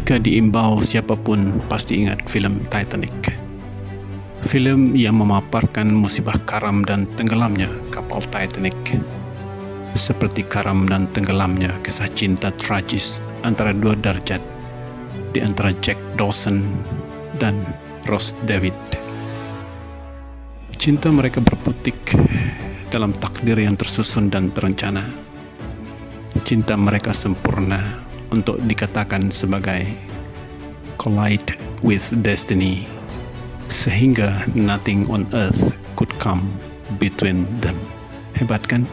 Jika diimbau, siapapun pasti ingat film Titanic. Film yang memaparkan musibah karam dan tenggelamnya kapal Titanic. Seperti karam dan tenggelamnya kisah cinta tragis antara dua darjat, di antara Jack Dawson dan Rose David. Cinta mereka berputik dalam takdir yang tersusun dan terencana. Cinta mereka sempurna untuk dikatakan sebagai collide with destiny, sehingga nothing on earth could come between them. Hebat kan?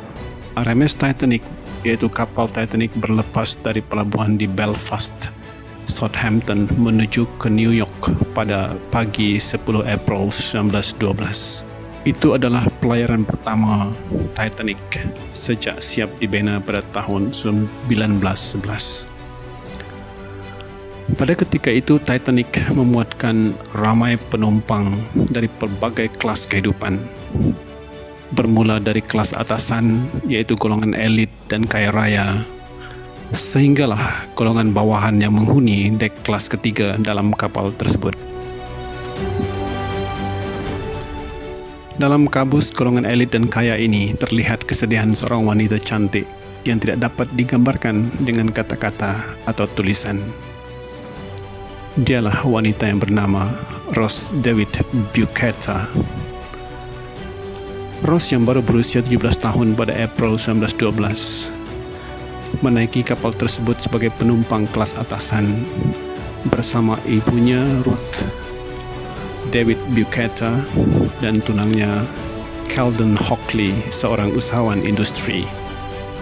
RMS Titanic, yaitu kapal Titanic, berlepas dari pelabuhan di Belfast, Southampton, menuju ke New York pada pagi 10 April 1912. Itu adalah pelayaran pertama Titanic sejak siap dibina pada tahun 1911. Pada ketika itu, Titanic memuatkan ramai penumpang dari berbagai kelas kehidupan. Bermula dari kelas atasan, yaitu golongan elit dan kaya raya, sehinggalah golongan bawahan yang menghuni dek kelas ketiga dalam kapal tersebut. Dalam kabus golongan elit dan kaya ini terlihat kesedihan seorang wanita cantik yang tidak dapat digambarkan dengan kata-kata atau tulisan. Dialah wanita yang bernama Rose David Bucata. Rose yang baru berusia 17 tahun pada April 1912 menaiki kapal tersebut sebagai penumpang kelas atasan bersama ibunya Ruth David Bucata dan tunangnya Calden Hockley, seorang usahawan industri.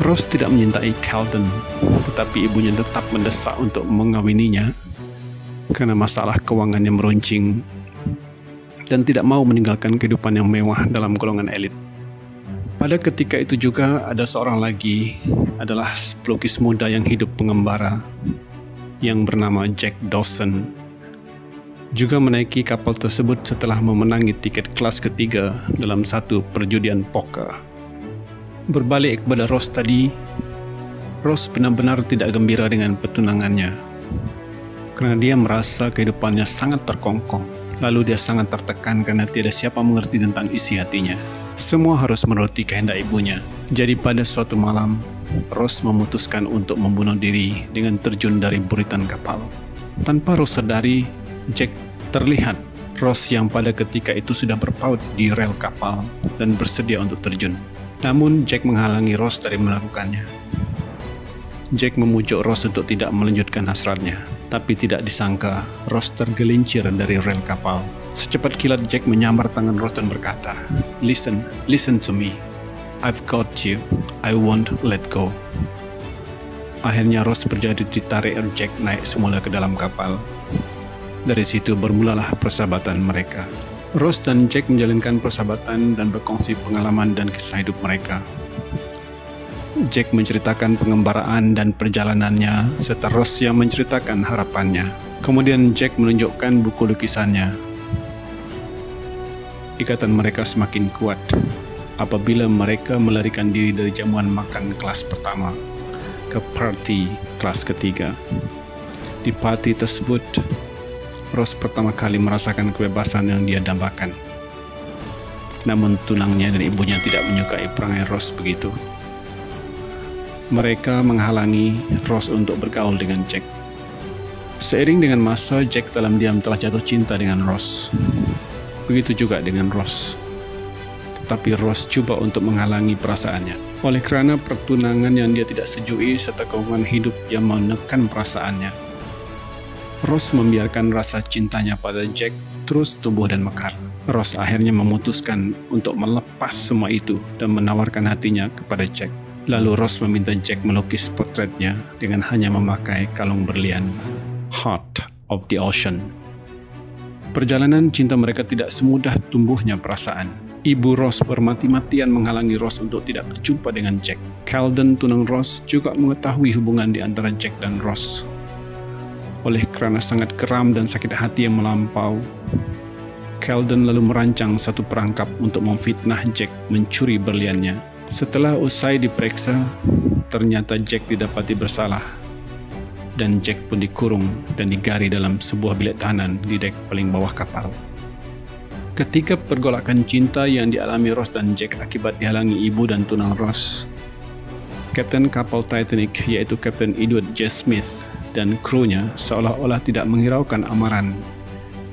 Rose tidak menyintai Calden, tetapi ibunya tetap mendesak untuk mengawininya karena masalah keuangan yang meruncing dan tidak mau meninggalkan kehidupan yang mewah dalam golongan elit. Pada ketika itu juga ada seorang lagi, adalah pelukis muda yang hidup mengembara yang bernama Jack Dawson, juga menaiki kapal tersebut setelah memenangi tiket kelas ketiga dalam satu perjudian poker. Berbalik kepada Rose tadi, Rose benar-benar tidak gembira dengan petunangannya karena dia merasa kehidupannya sangat terkongkong. Lalu dia sangat tertekan karena tidak siapa mengerti tentang isi hatinya. Semua harus menuruti kehendak ibunya. Jadi pada suatu malam, Rose memutuskan untuk membunuh diri dengan terjun dari buritan kapal. Tanpa Rose sadari, Jack terlihat Rose yang pada ketika itu sudah berpaut di rel kapal dan bersedia untuk terjun. Namun Jack menghalangi Rose dari melakukannya. Jack memujuk Rose untuk tidak melanjutkan hasratnya, tapi tidak disangka Rose tergelincir dari rel kapal. Secepat kilat Jack menyambar tangan Rose dan berkata, Listen to me. I've got you. I won't let go." Akhirnya Rose berjadi ditarik Jack naik semula ke dalam kapal. Dari situ bermulalah persahabatan mereka. Rose dan Jack menjalinkan persahabatan dan berkongsi pengalaman dan kisah hidup mereka. Jack menceritakan pengembaraan dan perjalanannya, serta Rose yang menceritakan harapannya. Kemudian Jack menunjukkan buku lukisannya. Ikatan mereka semakin kuat apabila mereka melarikan diri dari jamuan makan kelas pertama ke party kelas ketiga. Di party tersebut, Rose pertama kali merasakan kebebasan yang dia dambakan. Namun tunangnya dan ibunya tidak menyukai perangai Rose begitu. Mereka menghalangi Rose untuk bergaul dengan Jack. Seiring dengan masa, Jack dalam diam telah jatuh cinta dengan Rose. Begitu juga dengan Rose. Tetapi Rose coba untuk menghalangi perasaannya. Oleh kerana pertunangan yang dia tidak setujui serta keuangan hidup yang menekan perasaannya, Rose membiarkan rasa cintanya pada Jack terus tumbuh dan mekar. Rose akhirnya memutuskan untuk melepas semua itu dan menawarkan hatinya kepada Jack. Lalu Rose meminta Jack melukis potretnya dengan hanya memakai kalung berlian Heart of the Ocean. Perjalanan cinta mereka tidak semudah tumbuhnya perasaan. Ibu Rose bermati-matian menghalangi Rose untuk tidak berjumpa dengan Jack. Calden, tunang Rose, juga mengetahui hubungan di antara Jack dan Rose. Oleh kerana sangat geram dan sakit hati yang melampau, Calden lalu merancang satu perangkap untuk memfitnah Jack mencuri berliannya. Setelah usai diperiksa, ternyata Jack didapati bersalah dan Jack pun dikurung dan digari dalam sebuah bilik tahanan di dek paling bawah kapal. Ketika pergolakan cinta yang dialami Ross dan Jack akibat dihalangi ibu dan tunang Ross, Kapten kapal Titanic yaitu Kapten Edward J. Smith dan krunya seolah-olah tidak menghiraukan amaran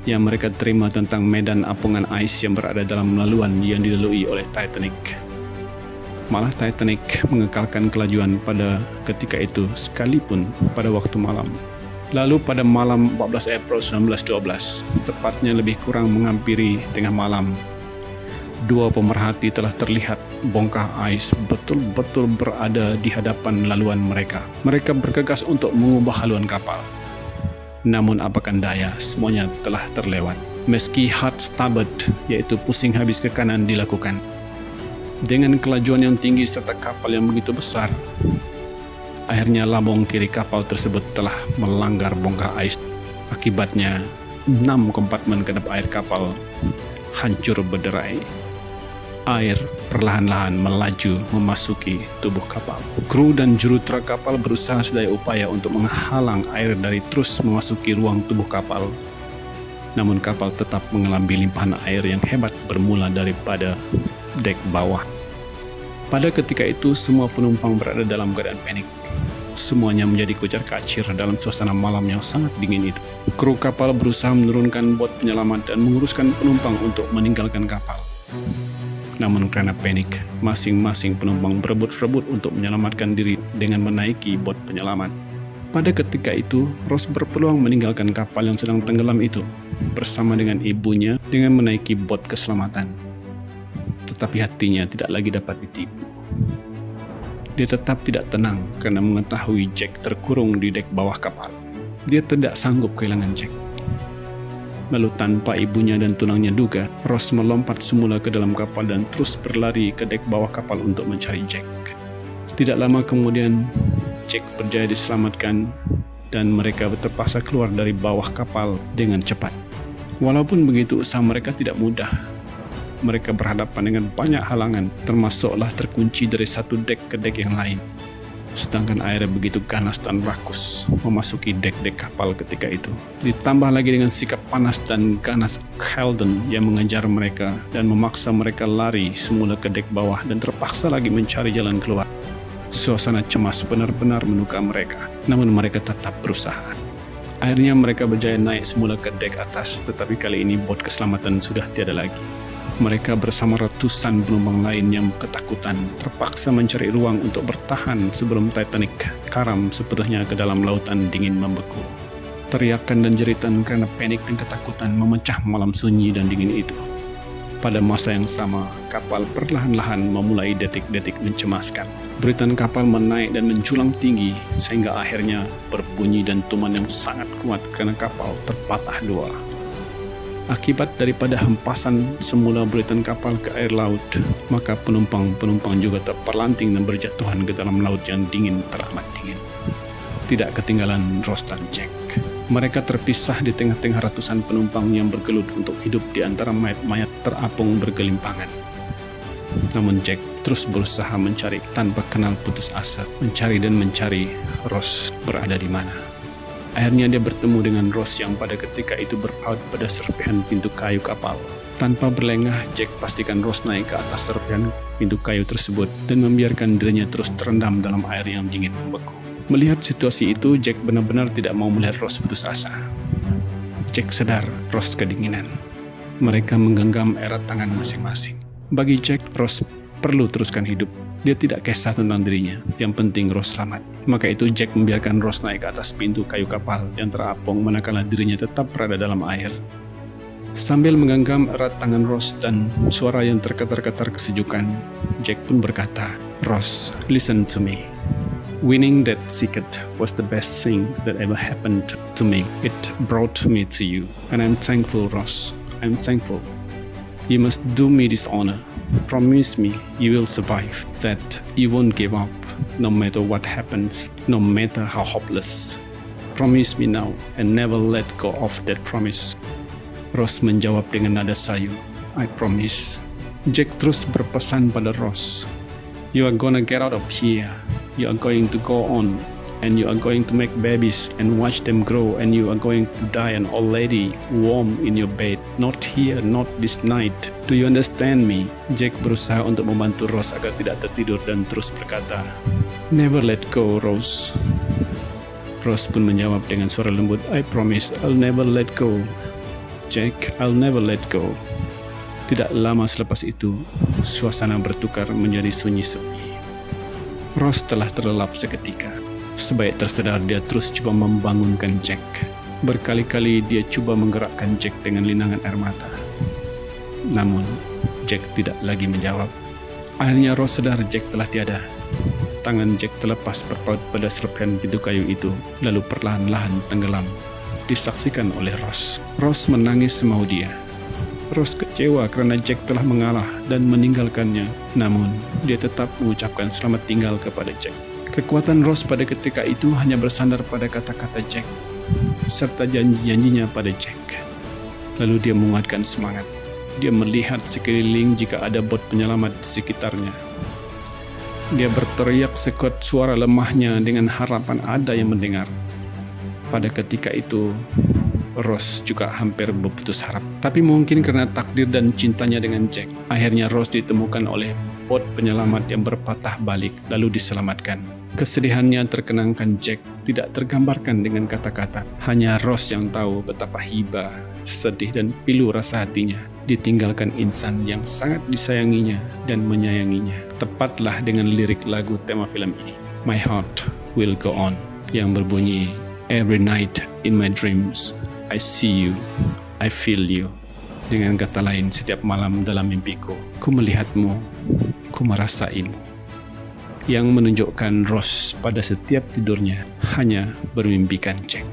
yang mereka terima tentang medan apungan ais yang berada dalam laluan yang dilalui oleh Titanic. Malah Titanic mengekalkan kelajuan pada ketika itu sekalipun pada waktu malam. Lalu pada malam 14 April 1912, tepatnya lebih kurang menghampiri tengah malam, dua pemerhati telah terlihat bongkah ais betul-betul berada di hadapan laluan mereka. Mereka bergegas untuk mengubah haluan kapal. Namun apakan daya, semuanya telah terlewat. Meski hard starboard, yaitu pusing habis ke kanan, dilakukan. Dengan kelajuan yang tinggi serta kapal yang begitu besar, akhirnya lambung kiri kapal tersebut telah melanggar bongkah ais. Akibatnya, 6 kompartemen kedap air kapal hancur berderai. Air perlahan-lahan melaju memasuki tubuh kapal. Kru dan jurutera kapal berusaha sedaya upaya untuk menghalang air dari terus memasuki ruang tubuh kapal. Namun kapal tetap mengalami limpahan air yang hebat bermula daripada dek bawah. Pada ketika itu semua penumpang berada dalam keadaan panik. Semuanya menjadi kocar-kacir dalam suasana malam yang sangat dingin itu. Kru kapal berusaha menurunkan bot penyelamat dan menguruskan penumpang untuk meninggalkan kapal. Namun karena panik, masing-masing penumpang berebut-rebut untuk menyelamatkan diri dengan menaiki bot penyelamat. Pada ketika itu, Ross berpeluang meninggalkan kapal yang sedang tenggelam itu bersama dengan ibunya dengan menaiki bot keselamatan. Tetapi hatinya tidak lagi dapat ditipu. Dia tetap tidak tenang karena mengetahui Jack terkurung di dek bawah kapal. Dia tidak sanggup kehilangan Jack. Lalu tanpa ibunya dan tunangnya duga, Ross melompat semula ke dalam kapal dan terus berlari ke dek bawah kapal untuk mencari Jack. Tidak lama kemudian, Jack berjaya diselamatkan dan mereka terpaksa keluar dari bawah kapal dengan cepat. Walaupun begitu, usaha mereka tidak mudah. Mereka berhadapan dengan banyak halangan, termasuklah terkunci dari satu dek ke dek yang lain. Sedangkan airnya begitu ganas dan rakus memasuki dek-dek kapal ketika itu. Ditambah lagi dengan sikap panas dan ganas Halden yang mengejar mereka dan memaksa mereka lari semula ke dek bawah dan terpaksa lagi mencari jalan keluar. Suasana cemas benar-benar menukar mereka, namun mereka tetap berusaha. Akhirnya mereka berjaya naik semula ke dek atas, tetapi kali ini bot keselamatan sudah tiada lagi. Mereka bersama ratusan penumpang lain yang ketakutan terpaksa mencari ruang untuk bertahan sebelum Titanic karam sepenuhnya ke dalam lautan dingin membeku. Teriakan dan jeritan karena panik dan ketakutan memecah malam sunyi dan dingin itu. Pada masa yang sama, kapal perlahan-lahan memulai detik-detik mencemaskan. Buritan kapal menaik dan menjulang tinggi sehingga akhirnya berbunyi dentuman yang sangat kuat karena kapal terpatah dua. Akibat daripada hempasan semula buritan kapal ke air laut, maka penumpang-penumpang juga terperlanting dan berjatuhan ke dalam laut yang dingin teramat dingin. Tidak ketinggalan Ross dan Jack. Mereka terpisah di tengah-tengah ratusan penumpang yang bergelut untuk hidup di antara mayat-mayat terapung bergelimpangan. Namun Jack terus berusaha mencari tanpa kenal putus asa, mencari Ross berada di mana. Akhirnya dia bertemu dengan Ross yang pada ketika itu berpaut pada serpihan pintu kayu kapal. Tanpa berlengah, Jack pastikan Ross naik ke atas serpihan pintu kayu tersebut dan membiarkan dirinya terus terendam dalam air yang dingin membeku. Melihat situasi itu, Jack benar-benar tidak mau melihat Ross putus asa. Jack sadar Ross kedinginan. Mereka menggenggam erat tangan masing-masing. Bagi Jack, Ross perlu teruskan hidup. Dia tidak kisah tentang dirinya. Yang penting Ross selamat. Maka itu Jack membiarkan Ross naik ke atas pintu kayu kapal yang terapung manakala dirinya tetap berada dalam air. Sambil menggenggam erat tangan Ross dan suara yang tergetar-getar kesejukan, Jack pun berkata, "Ross, listen to me. Winning that ticket was the best thing that ever happened to me. It brought me to you. And I'm thankful, Ross. I'm thankful. You must do me this honor. Promise me you will survive, that you won't give up, no matter what happens, no matter how hopeless. Promise me now and never let go of that promise." Ross menjawab dengan nada sayu, "I promise." Jack terus berpesan pada Ross, "You are gonna get out of here. You are going to go on. and you are going to make babies and watch them grow, and you are going to die an old lady warm in your bed. Not here, not this night. Do you understand me? Jack berusaha untuk membantu Rose agar tidak tertidur dan terus berkata, "Never let go, Rose." Rose pun menjawab dengan suara lembut, "I promise I'll never let go. Jack, I'll never let go." Tidak lama selepas itu, suasana bertukar menjadi sunyi-sunyi. Rose telah terlelap seketika. Sebaik tersedar, dia terus coba membangunkan Jack. Berkali-kali dia coba menggerakkan Jack dengan linangan air mata. Namun, Jack tidak lagi menjawab. Akhirnya Rose sadar Jack telah tiada. Tangan Jack terlepas berpaut pada serpihan pintu kayu itu, lalu perlahan-lahan tenggelam. Disaksikan oleh Rose. Rose menangis semau dia. Rose kecewa karena Jack telah mengalah dan meninggalkannya. Namun, dia tetap mengucapkan selamat tinggal kepada Jack. Kekuatan Rose pada ketika itu hanya bersandar pada kata-kata Jack, serta janji-janjinya pada Jack. Lalu dia menguatkan semangat. Dia melihat sekeliling jika ada bot penyelamat di sekitarnya. Dia berteriak sekuat suara lemahnya dengan harapan ada yang mendengar. Pada ketika itu, Rose juga hampir berputus harap. Tapi mungkin karena takdir dan cintanya dengan Jack, akhirnya Rose ditemukan oleh bot penyelamat yang berpatah balik lalu diselamatkan. Kesedihannya terkenangkan Jack tidak tergambarkan dengan kata-kata. Hanya Rose yang tahu betapa hibah, sedih dan pilu rasa hatinya ditinggalkan insan yang sangat disayanginya dan menyayanginya. Tepatlah dengan lirik lagu tema film ini, My Heart Will Go On, yang berbunyi, Every night in my dreams I see you, I feel you. Dengan kata lain, setiap malam dalam mimpiku, ku melihatmu, ku merasaimu. Yang menunjukkan Rose pada setiap tidurnya hanya bermimpikan Jack.